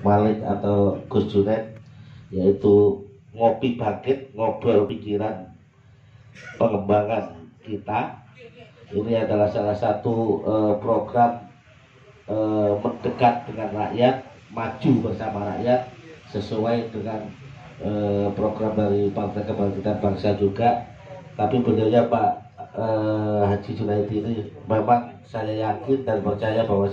Malik atau Gus Junet, yaitu ngopi bangkit, ngobrol pikiran, pengembangan kita. Ini adalah salah satu program mendekat dengan rakyat, maju bersama rakyat, sesuai dengan program dari Partai Kebangkitan Bangsa juga. Tapi beliaunya Pak Haji Junaidi ini memang saya yakin dan percaya bahwa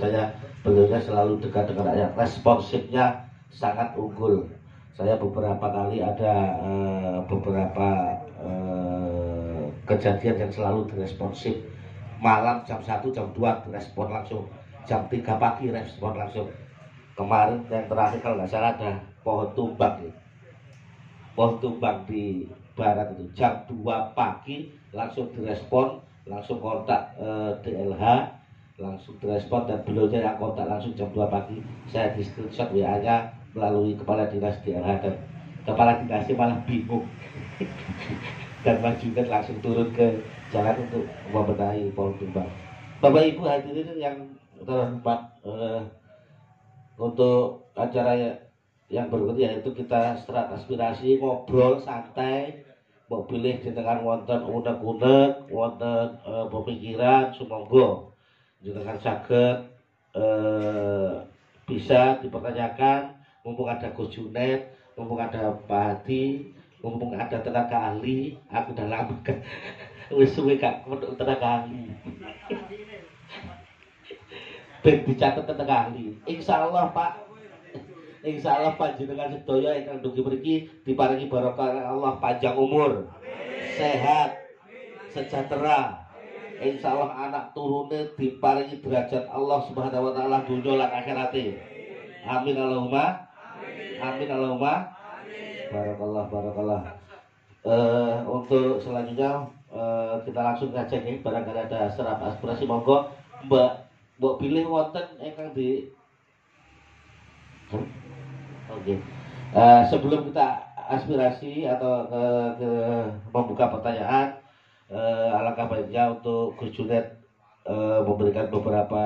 beliaunya selalu dekat dengan rakyat, responsifnya sangat unggul. Saya beberapa kali ada beberapa kejadian yang selalu diresponsif. Malam jam 1, jam 2 respon langsung, jam 3 pagi respon langsung. Kemarin yang terakhir kalau nggak salah ada pohon tumbang ya. Pohon tumbang di barat itu jam 2 pagi langsung direspon, langsung kontak DLH, langsung direspon, dan beliaunya yang kontak langsung jam 2 pagi. Saya di screenshot WA-nya melalui kepala dinas DLH, dan kepala dinasnya malah bingung dan Mas Junet langsung turun ke jalan untuk membenahi pohon tumbang. Bapak Ibu hadirin yang terhormat, untuk acara yang berikutnya yaitu kita serat aspirasi, ngobrol santai, mau pilih dengan wonten unek-unek, wonten pemikiran, sumangga dengan saged bisa dipertanyakan, mumpung ada Gus Junet, mumpung ada Pak Hadi, mumpung ada tenaga ahli. Aku udah lama kan wis suwe gak menurut tenaga ahli. Ben dicatat tenaga ahli. Insyaallah Pak, insyaallah panjenengan sedaya ingkang dugi mriki diparingi barokah Allah, panjang umur, sehat, sejahtera. Insyaallah anak turune diparingi derajat Allah Subhanahu wa taala dunya lan akhirate. Amin Allahumma. Amin Allahumma. Barakallah, barakallah. Untuk selanjutnya kita langsung saja nih, barangkali ada serap aspirasi, monggo Mbak pilih wonten ingkang di. Oke. Sebelum kita aspirasi atau ke membuka pertanyaan, alangkah baiknya untuk Gus Junet memberikan beberapa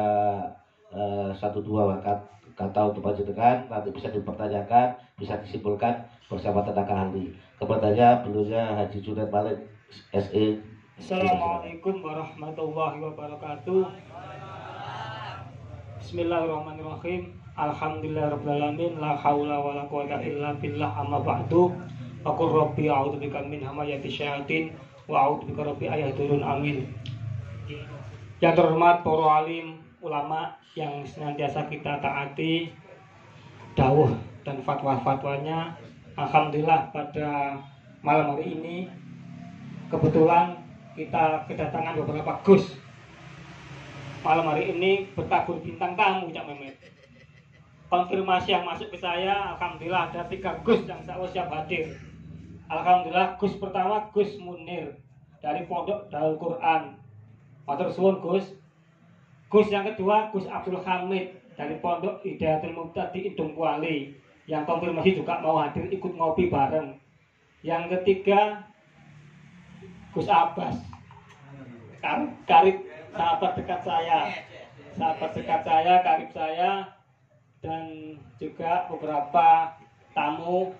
satu dua kata untuk panjenengan, nanti bisa dipertanyakan, bisa disimpulkan bersama tenaga ahli. Kepadanya beliaunya Haji Junet Malik SE. Assalamualaikum warahmatullahi wabarakatuh. Bismillahirrahmanirrahim. Alhamdulillahirrahmanirrahim. La haula wa la quwata illa billah, amma ba'du. Aqul rabbi a'udzubika min hamayati syayatin wa a'udzubika rabbi ayahdurun. Amin. Yang terhormat para alim ulama yang senantiasa kita taati dawuh dan fatwa-fatwanya. Alhamdulillah pada malam hari ini kebetulan kita kedatangan beberapa Gus. Malam hari ini bertabur bintang tamu Cak Mehmet. Konfirmasi yang masuk ke saya, alhamdulillah ada 3 Gus yang siap hadir. Alhamdulillah, Gus pertama Gus Munir dari Pondok Darul Quran. Matur suwun Gus. Gus yang kedua Gus Abdul Hamid dari Pondok Hidayatul Mubtadi Idung Kuali, yang konfirmasi juga mau hadir ikut ngopi bareng. Yang ketiga Gus Abbas, karib sahabat dekat saya, karib saya, dan juga beberapa tamu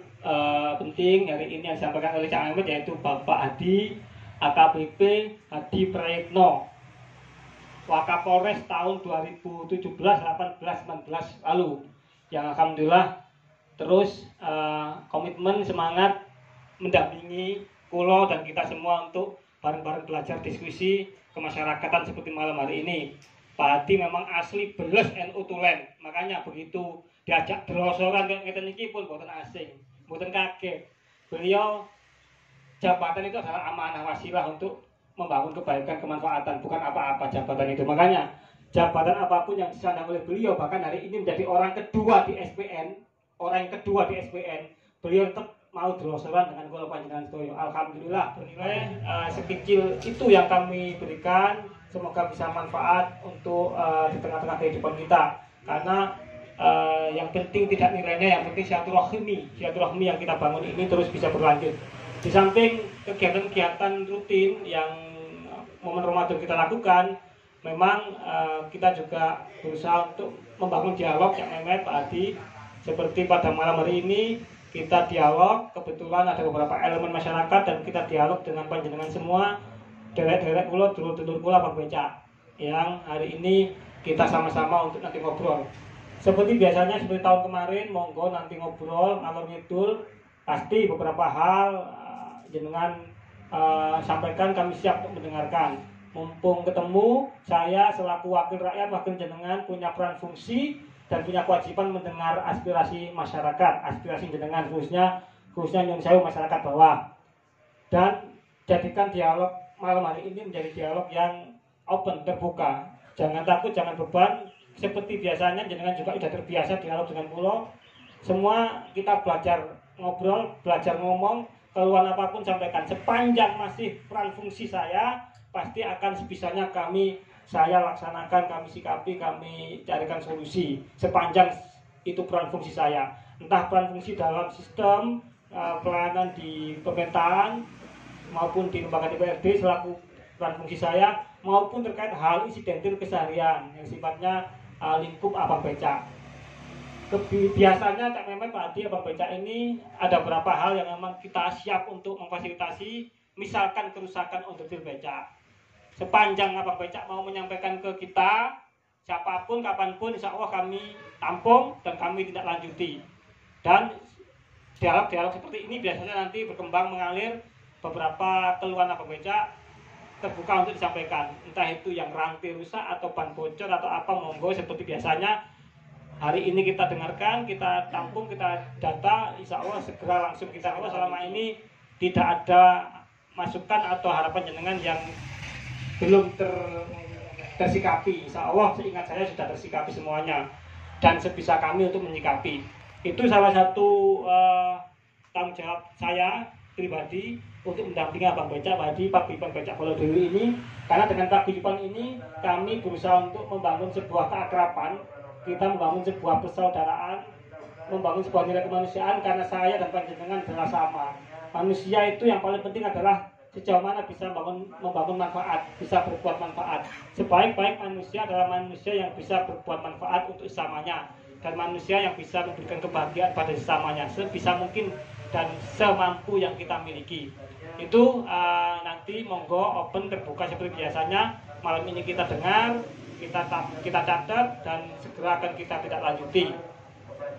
penting hari ini yang disampaikan oleh Cak Ahmed, yaitu Bapak Hadi AKBP Hadi Prayitno, Wakapolres tahun 2017, 18, 19 lalu, yang alhamdulillah terus komitmen semangat mendampingi kulo dan kita semua untuk bareng-bareng belajar diskusi kemasyarakatan seperti malam hari ini. Pak Hadi memang asli beles NU Tulen, makanya begitu diajak delosoran kayak ngeten iki pun boten asing, boten kaget. Beliau jabatan itu adalah amanah wasilah untuk membangun kebaikan, kemanfaatan, bukan apa-apa jabatan itu. Makanya jabatan apapun yang disandang oleh beliau, bahkan hari ini menjadi orang kedua di SPN, beliau tetap mau delosoran dengan kula panjenengan sedaya. Alhamdulillah bernilai sekecil itu yang kami berikan, semoga bisa manfaat untuk di tengah-tengah kehidupan kita. Karena yang penting tidak nilainya, yang penting silaturahmi yang kita bangun ini terus bisa berlanjut. Di samping kegiatan-kegiatan rutin yang momen Ramadan kita lakukan, memang kita juga berusaha untuk membangun dialog yang Mehmet, Pak Hadi, Seperti pada malam hari ini kita dialog, kebetulan ada beberapa elemen masyarakat dan kita dialog dengan panjenengan semua, derek-derek kula, dulur-dulur kula Bang Becak, yang hari ini kita sama-sama untuk nanti ngobrol. Seperti biasanya, seperti tahun kemarin, monggo nanti ngobrol, ngalor ngidul, pasti beberapa hal jenengan sampaikan, kami siap untuk mendengarkan. Mumpung ketemu, saya selaku wakil rakyat, wakil jenengan punya peran fungsi dan punya kewajiban mendengar aspirasi masyarakat, aspirasi jenengan khususnya Nyun Sewu masyarakat bawah. Dan jadikan dialog malam hari ini menjadi dialog yang open, terbuka. Jangan takut, jangan beban. Seperti biasanya jenengan juga sudah terbiasa dialog dengan pulau. Semua kita belajar ngobrol, belajar ngomong, keluhan apapun sampaikan. Sepanjang masih peran fungsi saya, pasti akan sebisanya saya laksanakan, kami sikapi, kami carikan solusi. Sepanjang itu peran fungsi saya. Entah peran fungsi dalam sistem pelayanan di pemerintahan maupun di lembaga DPRD selaku peran fungsi saya, maupun terkait hal insidentil keseharian yang sifatnya lingkup Abang Becak. Biasanya Cak Mehmet, Pak Adi, Abang Becak ini ada beberapa hal yang memang kita siap untuk memfasilitasi, misalkan kerusakan onderdil becak. Sepanjang Abang Becak mau menyampaikan ke kita, siapapun, kapanpun, insya Allah kami tampung dan kami tidak lanjuti. Dan dialog-dialog seperti ini biasanya nanti berkembang mengalir, beberapa keluhan Abang Becak terbuka untuk disampaikan. Entah itu yang rantai rusak atau ban bocor atau apa, monggo seperti biasanya. Hari ini kita dengarkan, kita tampung, kita data, insya Allah segera langsung kita Allah. Selama ini tidak ada masukan atau harapan jenengan yang belum tersikapi. Insya Allah seingat saya sudah tersikapi semuanya dan sebisa kami untuk menyikapi. Itu salah satu tanggung jawab saya pribadi untuk mendampingi Abang Becak, Pak Paguyuban Becak Pulau Dewi ini. Karena dengan paguyuban ini kami berusaha untuk membangun sebuah keakraban, kita membangun sebuah persaudaraan, membangun sebuah nilai kemanusiaan, karena saya dan panjenengan adalah sama. Manusia itu yang paling penting adalah sejauh mana bisa membangun manfaat, bisa berbuat manfaat. Sebaik-baik manusia adalah manusia yang bisa berbuat manfaat untuk sesamanya, dan manusia yang bisa memberikan kebahagiaan pada sesamanya sebisa mungkin dan semampu yang kita miliki. Itu nanti monggo open, terbuka seperti biasanya. Malam ini kita dengar, kita catat, dan segera akan kita tidak lanjuti.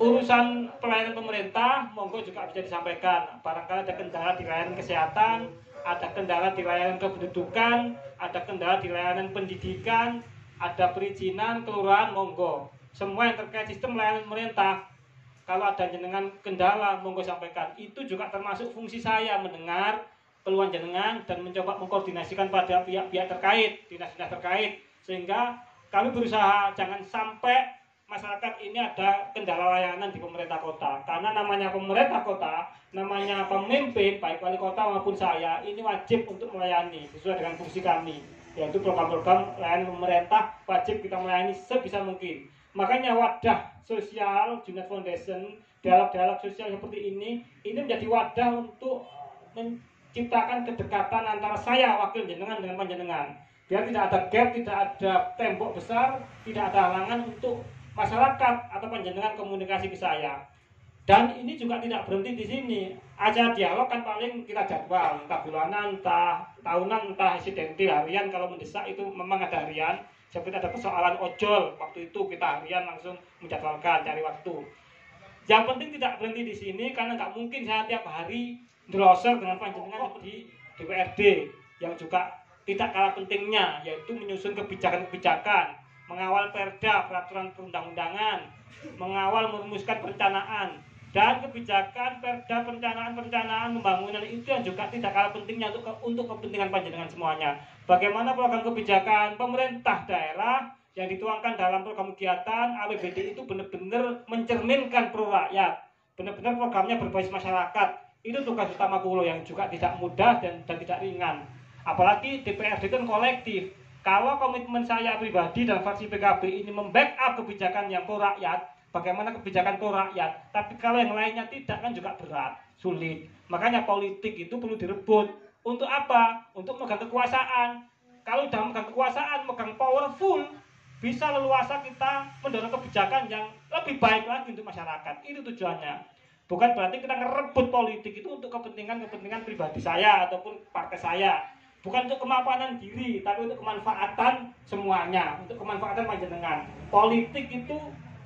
Urusan pelayanan pemerintah monggo juga bisa disampaikan. Barangkali ada kendala di layanan kesehatan, ada kendala di layanan kependudukan, ada kendala di layanan pendidikan, ada perizinan, kelurahan, monggo. Semua yang terkait sistem layanan pemerintah, kalau ada jenengan kendala, monggo sampaikan. Itu juga termasuk fungsi saya, mendengar keluhan jenengan dan mencoba mengkoordinasikan pada pihak-pihak terkait, dinas-dinas terkait, sehingga kami berusaha jangan sampai masyarakat ini ada kendala layanan di pemerintah kota. Karena namanya pemerintah kota, namanya pemimpin, baik wali kota maupun saya, ini wajib untuk melayani sesuai dengan fungsi kami, yaitu program-program layanan pemerintah wajib kita melayani sebisa mungkin. Makanya wadah sosial Junet Foundation, dialog-dialog sosial seperti ini menjadi wadah untuk menciptakan kedekatan antara saya wakil jenengan dengan panjenengan. Biar tidak ada gap, tidak ada tembok besar, tidak ada halangan untuk masyarakat atau panjenengan komunikasi ke saya. Dan ini juga tidak berhenti di sini. Acara dialog kan paling kita jadwal, entah bulanan, entah tahunan, entah insidentil, harian. Kalau mendesak itu memang ada harian. Seperti ada persoalan ojol, waktu itu kita harian langsung menjadwalkan, cari waktu. Yang penting tidak berhenti di sini, karena nggak mungkin saya tiap hari ngeloser dengan panjenengan di DPRD yang juga tidak kalah pentingnya, yaitu menyusun kebijakan-kebijakan, mengawal perda, peraturan perundang-undangan, mengawal merumuskan perencanaan, dan kebijakan perda, perencanaan pembangunan itu yang juga tidak kalah pentingnya untuk kepentingan panjenengan semuanya. Bagaimana program kebijakan pemerintah daerah yang dituangkan dalam program kegiatan APBD itu benar-benar mencerminkan pro rakyat, benar-benar programnya berbasis masyarakat. Itu tugas utama Kulo yang juga tidak mudah dan tidak ringan. Apalagi DPRD kan kolektif. Kalau komitmen saya pribadi dan fraksi PKB ini membackup kebijakan yang pro rakyat, bagaimana kebijakan pro rakyat? Tapi kalau yang lainnya tidak, kan juga berat, sulit. Makanya politik itu perlu direbut. Untuk apa? Untuk memegang kekuasaan. Kalau udah memegang kekuasaan, memegang powerful, bisa leluasa kita mendorong kebijakan yang lebih baik lagi untuk masyarakat. Itu tujuannya. Bukan berarti kita ngerebut politik itu untuk kepentingan pribadi saya ataupun partai saya. Bukan untuk kemapanan diri, tapi untuk kemanfaatan semuanya, untuk kemanfaatan panjenengan. Politik itu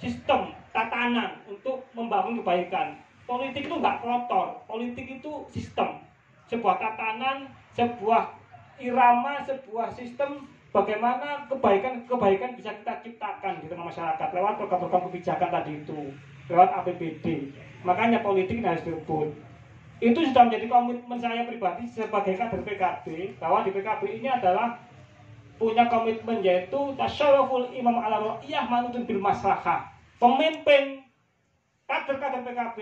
sistem, tatanan untuk membangun kebaikan. Politik itu nggak kotor, politik itu sistem, sebuah tatanan, sebuah irama, sebuah sistem bagaimana kebaikan bisa kita ciptakan di tengah masyarakat lewat program-program kebijakan tadi itu, lewat APBD. Makanya politik harus direbut. Itu sudah menjadi komitmen saya pribadi sebagai kader PKB, bahwa di PKB ini adalah punya komitmen yaitu tasyaruful imam ala ra'iyah manutun bil maslahah. Pemimpin kader-kader PKB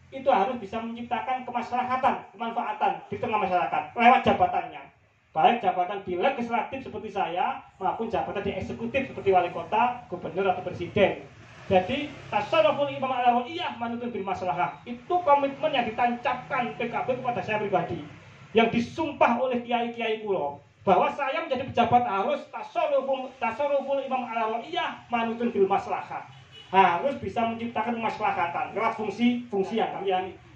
itu harus bisa menciptakan kemaslahatan, kemanfaatan di tengah masyarakat lewat jabatannya. Baik jabatan di legislatif seperti saya maupun jabatan di eksekutif seperti wali kota, gubernur atau presiden. Jadi tasarruful imam ala ra'iyah manutun bil maslahah. Itu komitmen yang ditancapkan PKB kepada saya pribadi, yang disumpah oleh kiai-kiai pulau, bahwa saya menjadi pejabat harus tasarruful imam ala ra'iyah manutun bil maslahah. Harus bisa menciptakan kemaslahatan lewat fungsi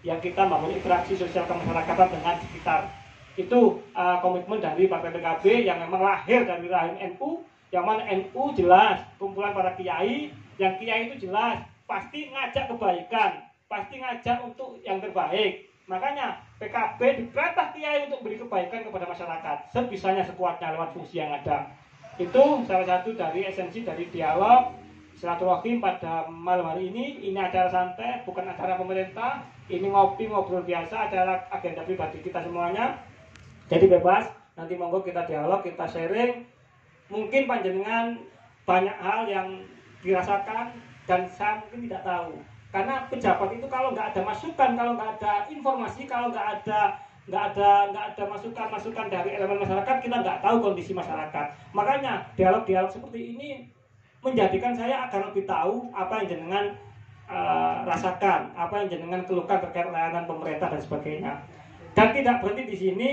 yang kita bangun interaksi sosial kemasyarakatan dengan sekitar. Itu komitmen dari Partai PKB yang memang lahir dari rahim NU, yang mana NU jelas kumpulan para kiai, yang kiai itu jelas pasti ngajak kebaikan, pasti ngajak untuk yang terbaik. Makanya PKB diperintah kiai untuk beri kebaikan kepada masyarakat sebisanya sekuatnya lewat fungsi yang ada. Itu salah satu dari esensi dari dialog silaturahim pada malam hari ini. Ini acara santai, bukan acara pemerintah. Ini ngobrol biasa, acara agenda pribadi kita semuanya. Jadi bebas, nanti monggo kita dialog, kita sharing. Mungkin panjenengan banyak hal yang dirasakan dan saya mungkin tidak tahu. Karena pejabat itu kalau nggak ada masukan, kalau nggak ada informasi, kalau nggak ada masukan dari elemen masyarakat, kita nggak tahu kondisi masyarakat. Makanya dialog-dialog seperti ini menjadikan saya agar lebih tahu apa yang jenengan rasakan, apa yang jenengan keluhkan terkait layanan pemerintah dan sebagainya. Dan tidak berhenti di sini.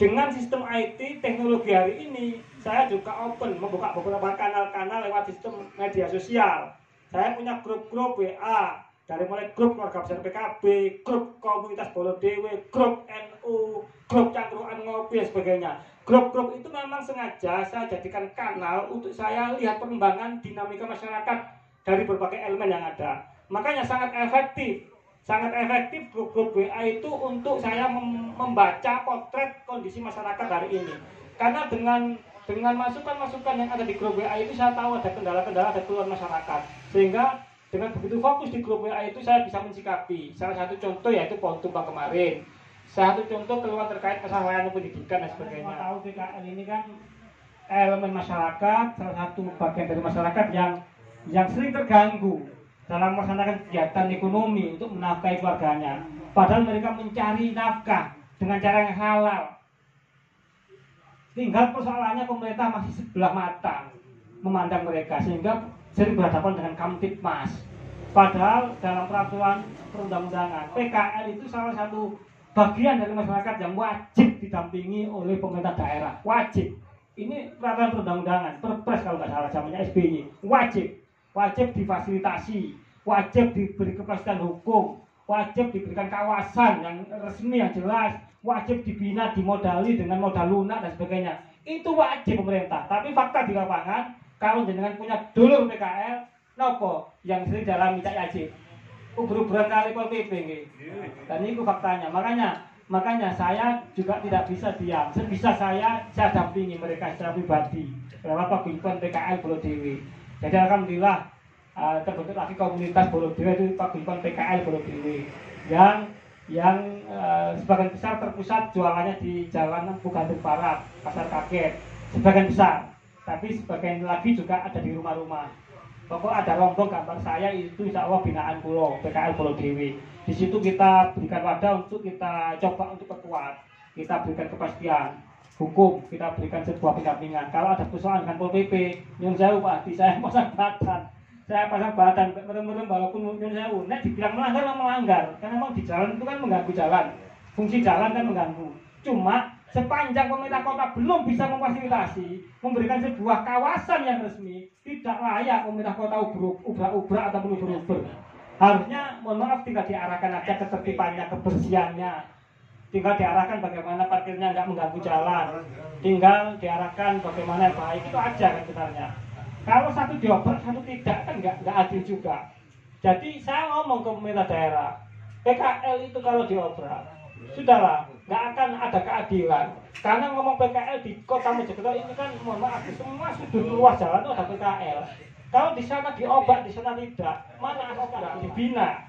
Dengan sistem IT teknologi hari ini, saya juga open membuka beberapa kanal-kanal lewat sistem media sosial. Saya punya grup-grup WA, dari mulai grup keluarga besar PKB, grup komunitas Bolo Dewe, grup NU, grup cangkruan ngopi dan sebagainya. Grup-grup itu memang sengaja saya jadikan kanal untuk saya lihat perkembangan dinamika masyarakat dari berbagai elemen yang ada. Makanya sangat efektif grup-grup WA itu untuk saya membaca potret kondisi masyarakat hari ini. Karena dengan masukan-masukan yang ada di grup WA itu saya tahu ada kendala-kendala dan keluhan masyarakat. Sehingga dengan begitu fokus di grup WA itu saya bisa mensikapi. Salah satu contoh yaitu pohon tumbang kemarin. Salah satu contoh keluhan terkait masalah layanan pendidikan dan sebagainya. Tahu PKL ini kan elemen masyarakat, salah satu bagian dari masyarakat yang sering terganggu dalam melaksanakan kegiatan ekonomi untuk menafkahi keluarganya. Padahal mereka mencari nafkah dengan cara yang halal. Tinggal persoalannya pemerintah masih sebelah mata memandang mereka, sehingga sering berhadapan dengan Kamtibmas. Padahal dalam peraturan perundang-undangan, PKL itu salah satu bagian dari masyarakat yang wajib didampingi oleh pemerintah daerah. Wajib. Ini peraturan perundang-undangan, Perpres kalau nggak salah zamannya SBY. Wajib difasilitasi, wajib diberi kepastian hukum, wajib diberikan kawasan yang resmi yang jelas, wajib dibina, dimodali dengan modal lunak dan sebagainya. Itu wajib pemerintah. Tapi fakta di lapangan, kalau jenengan punya dulur PKL, nopo yang sering dalam minta yajib, uber-uberan kali Pol PP nggih. Dan itu faktanya. Makanya saya juga tidak bisa diam. Sebisa saya dampingi mereka secara pribadi lewat paguyuban PKL Bolo Dewe. Jadi alhamdulillah terbentuk lagi komunitas Bolo Dewe, itu paguyuban PKL Bolo Dewe yang sebagian besar terpusat jualannya di Jalan Bukantuk Barat, Pasar Kaget, sebagian besar. Tapi sebagian lagi juga ada di rumah-rumah. Pokok ada rombong gambar saya itu insya Allah binaan pulau PKL Bolo Dewe. Di situ kita berikan wadah untuk kita coba untuk perkuat, kita berikan kepastian hukum, kita berikan sebuah pendampingan. Kalau ada persoalan dengan Pol PP, nyun sewu Pak, saya pasang badan, merem-merem walaupun nyun sewu. Nek dibilang melanggar, karena memang di jalan itu kan mengganggu jalan, fungsi jalan kan mengganggu. Cuma Sepanjang pemerintah kota belum bisa memfasilitasi, memberikan sebuah kawasan yang resmi, tidak layak pemerintah kota ubrak-ubrak ataupun ubur-ubur. Harusnya, mohon maaf, tinggal diarahkan aja ketertibannya, kebersihannya. Tinggal diarahkan bagaimana parkirnya nggak mengganggu jalan. Tinggal diarahkan bagaimana yang baik, itu aja kan sebenarnya. Kalau satu diobrak, satu tidak, kan nggak adil juga. Jadi saya ngomong ke pemerintah daerah, PKL itu kalau diobrak, sudahlah, nggak akan ada keadilan. Karena ngomong PKL di kota Mojokerto ini kan, mohon maaf, semua sudut luas jalan itu ada PKL. Kalau di sana diobrak, di sana tidak, mana ada dibina,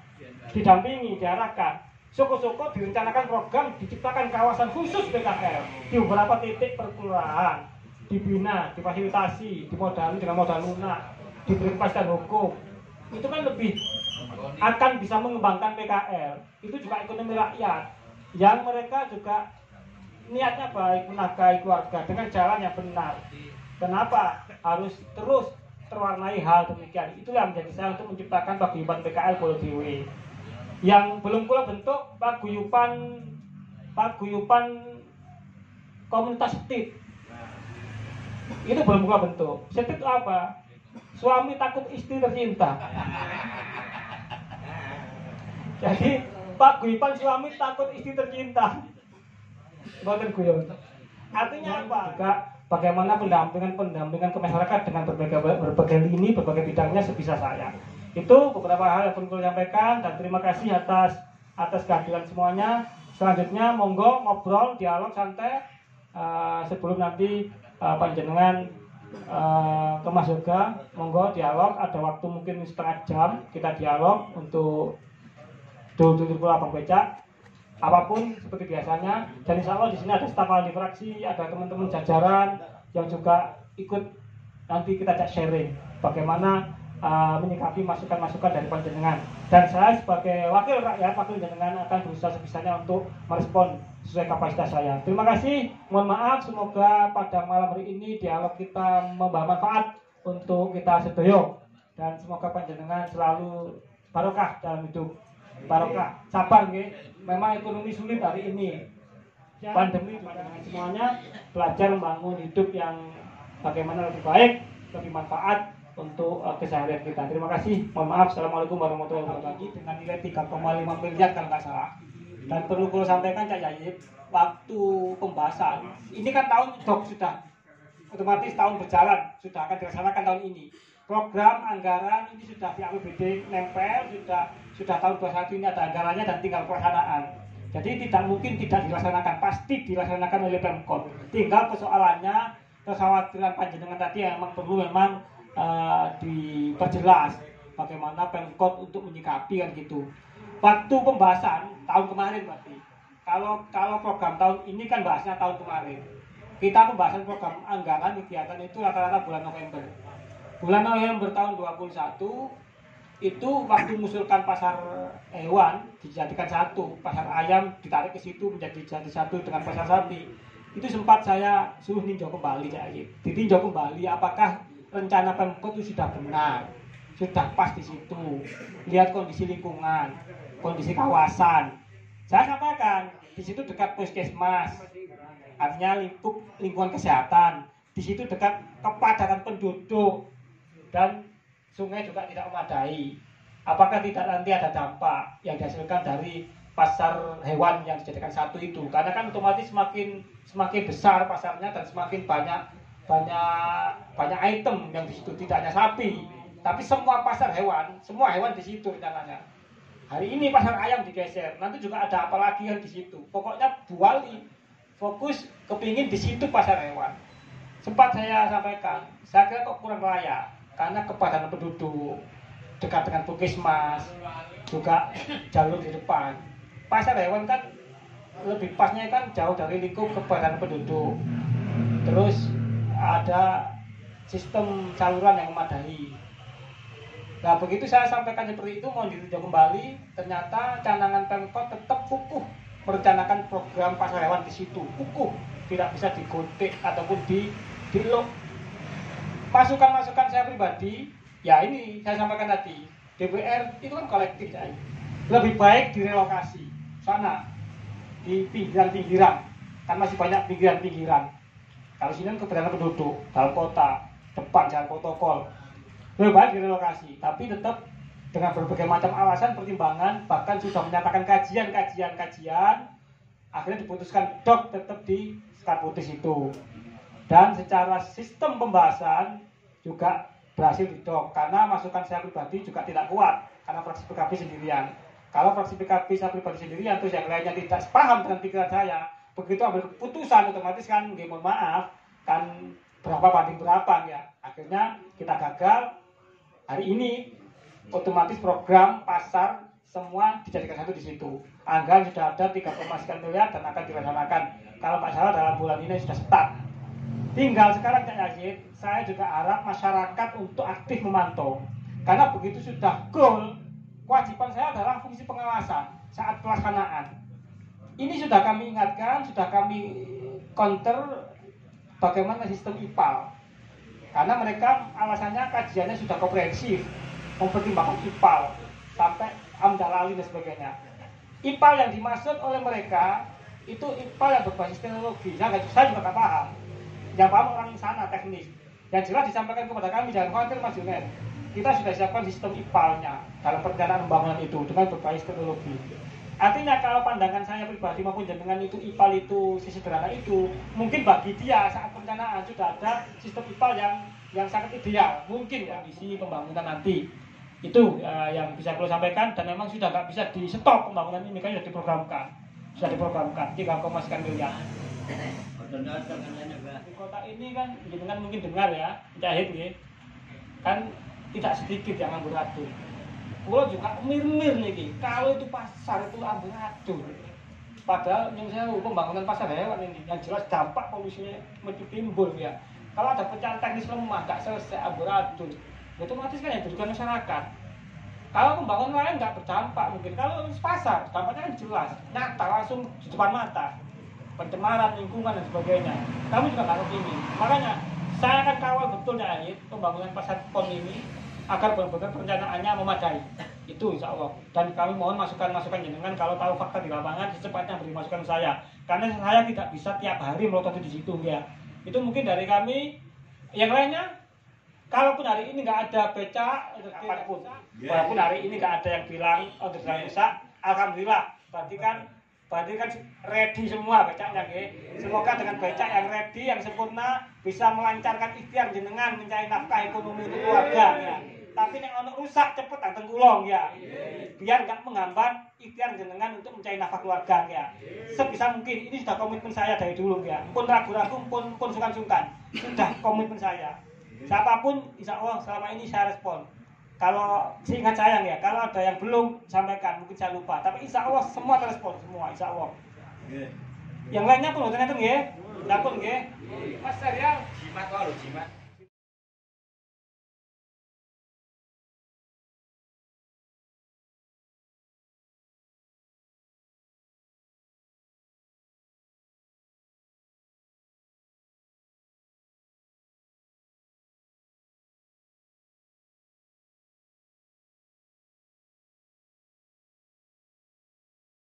didampingi, diarahkan. Syukur-syukur direncanakan program, diciptakan kawasan khusus PKL di beberapa titik perkelurahan, dibina, difasilitasi, dimodali dengan modal lunak, diberi kepastian hukum. Itu kan lebih akan bisa mengembangkan PKL. Itu juga ekonomi rakyat yang mereka juga niatnya baik, menafkahi keluarga dengan jalan yang benar. Kenapa harus terus terwarnai hal demikian? Itulah yang menjadi saya untuk menciptakan paguyuban PKL Pulau Dewi yang belum pula bentuk paguyuban komunitas setip. Itu belum pula bentuk. Setip itu apa? Suami takut istri tercinta. Jadi paguyuban suami takut istri tercinta. Boten guyon. Artinya apa? Juga bagaimana pendampingan ke masyarakat dengan berbagai lini, berbagai bidangnya sebisa saya. Itu beberapa hal yang perlu saya sampaikan dan terima kasih atas kehadiran semuanya. Selanjutnya monggo ngobrol, dialog santai sebelum nanti panjenengan ke Mas Yoga, monggo dialog, ada waktu mungkin setengah jam kita dialog untuk dulu abang becak apapun seperti biasanya. Dan insya Allah di sini ada staf ahli fraksi, ada teman-teman jajaran yang juga ikut nanti kita sharing bagaimana menyikapi masukan-masukan dari panjenengan. Dan saya sebagai wakil rakyat, wakil jenengan akan berusaha sebisanya untuk merespon sesuai kapasitas saya. Terima kasih, mohon maaf, semoga pada malam hari ini dialog kita membawa manfaat untuk kita sedoyo. Dan semoga panjenengan selalu barokah dalam hidup. Barokah, sabar nggih. Memang ekonomi sulit hari ini. Pandemi panjenengan semuanya belajar membangun hidup yang bagaimana lebih baik, lebih manfaat untuk keseharian kita. Terima kasih. Mohon maaf. Assalamualaikum warahmatullahi wabarakatuh. Dengan nilai 3,5 miliar kalau nggak salah. Dan perlu saya sampaikan Cak Yayip, waktu pembahasan ini kan tahun sudah otomatis tahun berjalan, sudah akan dilaksanakan tahun ini. Program anggaran ini sudah di APBD nempel, sudah tahun 21 ini ada anggarannya dan tinggal pelaksanaan. Jadi tidak mungkin tidak dilaksanakan, pasti dilaksanakan oleh Pemkot. Tinggal persoalannya kekhawatiran panjenengan tadi yang memang diperjelas bagaimana Pemkot untuk menyikapi kan gitu. Waktu pembahasan tahun kemarin berarti. Kalau program tahun ini kan bahasnya tahun kemarin. Kita pembahasan program anggaran kegiatan itu rata-rata bulan November. Bulan November tahun 2021 itu waktu mengusulkan pasar hewan dijadikan satu, pasar ayam ditarik ke situ jadi satu dengan pasar sapi. Itu sempat saya suruh ninjau kembali ya. Ditinjau kembali apakah rencana Pemkot itu sudah benar, sudah pas di situ. Lihat kondisi lingkungan, kondisi kawasan. Saya sampaikan di situ dekat puskesmas, artinya lingkungan kesehatan. Di situ dekat kepadatan penduduk dan sungai juga tidak memadai. Apakah tidak nanti ada dampak yang dihasilkan dari pasar hewan yang dijadikan satu itu? Karena kan otomatis semakin besar pasarnya dan semakin banyak item yang di situ, tidak hanya sapi, tapi semua pasar hewan, semua hewan di situ rencananya. Hari ini pasar ayam digeser, nanti juga ada apa lagi yang di situ. Pokoknya Bu Wali fokus kepingin di situ pasar hewan. Sempat saya sampaikan, saya kira kok kurang layak karena kepadatan penduduk dekat dengan puskesmas, juga jalur di depan. Pasar hewan kan lebih pasnya kan jauh dari lingkup kepadatan penduduk. Terus ada sistem saluran yang memadai. Nah begitu saya sampaikan seperti itu, mau ditinjau kembali, ternyata canangan Pemkot tetap kukuh merencanakan program pasar hewan di situ, kukuh, tidak bisa digotek ataupun dilok. Masukan-masukan saya pribadi, ya ini saya sampaikan tadi, DPR itu kan kolektif ya. Lebih baik direlokasi sana di pinggiran-pinggiran. kan masih banyak pinggiran-pinggiran. Kalau sini kan keberadaan penduduk, dalam kota, depan jalan protokol, lebih baik direlokasi. Tapi tetap dengan berbagai macam alasan, pertimbangan, bahkan sudah menyatakan kajian, akhirnya diputuskan dok tetap di Sekarputis itu. Dan secara sistem pembahasan juga berhasil didok, karena masukan saya pribadi juga tidak kuat, karena fraksi PKB sendirian. Kalau fraksi PKB saya pribadi sendirian, terus yang lainnya tidak sepaham dengan pikiran saya, begitu ambil keputusan otomatis kan, mohon maaf, kan berapa banding berapa ya. Akhirnya kita gagal. Hari ini otomatis program pasar semua dijadikan satu di situ. Anggaran sudah ada 3,9 miliar dan akan dilaksanakan. Kalau Pak salah dalam bulan ini sudah start. Tinggal sekarang Cak Yazid, saya juga harap masyarakat untuk aktif memantau. Karena begitu sudah goal, kewajiban saya adalah fungsi pengawasan saat pelaksanaan. Ini sudah kami ingatkan, sudah kami counter bagaimana sistem IPAL. Karena mereka alasannya kajiannya sudah komprehensif, mempertimbangkan IPAL sampai amdalali dan sebagainya. IPAL yang dimaksud oleh mereka itu IPAL yang berbasis teknologi. Saya juga nggak paham. Yang paham orang sana teknis. Yang jelas disampaikan kepada kami, jangan khawatir Mas Junet. Kita sudah siapkan sistem IPAL-nya dalam perencanaan pembangunan itu dengan berbasis teknologi. Artinya kalau pandangan saya pribadi maupun jenengan itu IPAL itu sesederhana itu, mungkin bagi dia saat perencanaan sudah ada sistem IPAL yang sangat ideal. Mungkin kondisi pembangunan nanti. Itu yang bisa saya sampaikan, dan memang sudah nggak bisa di stop pembangunan ini, kan sudah diprogramkan. 3,9 miliar. Di kota ini kan jenengan mungkin dengar ya, Jahit ya, kan tidak sedikit yang amburadul. Pulau juga mir-mir nih, kalau itu pasar itu amburadul. Padahal yang saya pembangunan pasar hewan ini, yang jelas dampak polusinya mesti timbul ya. Kalau ada pecahan teknis lemah, nggak selesai amburadul, otomatis kan yang dirugikan masyarakat. Kalau pembangunan lain nggak berdampak mungkin. Kalau pasar, dampaknya kan jelas, nyata langsung di depan mata. Pencemaran lingkungan dan sebagainya. Kami juga nggak kepingin. Makanya saya akan kawal betul ya pembangunan pasar PON ini agar benar-benar perencanaannya memadai. Itu insya Allah. Dan kami mohon masukan-masukan jenengan kalau tahu fakta di lapangan secepatnya beri masukan saya. Karena saya tidak bisa tiap hari melototi di situ ya. Itu mungkin dari kami. Yang lainnya, kalaupun hari ini nggak ada becak apapun, walaupun hari ini nggak ada yang bilang jalan rusak, alhamdulillah. Berarti kan ready semua becaknya, semoga dengan becak yang ready, yang sempurna, bisa melancarkan ikhtiar jenengan mencari nafkah ekonomi untuk keluarga ya. Tapi yang ono rusak cepet datang kulong ya, biar nggak menghambat ikhtiar jenengan untuk mencari nafkah keluarga ya. Sebisa mungkin, ini sudah komitmen saya dari dulu ya, pun ragu-ragu, pun sungkan-sungkan, sudah komitmen saya. Siapapun insya Allah selama ini saya respon. Kalau seingat saya ya, kalau ada yang belum sampaikan, mungkin saya lupa. Tapi insya Allah semua terrespon, semua insya Allah. Yang lainnya pun ternyata ya, dapur ya. Mas Serial, jimat.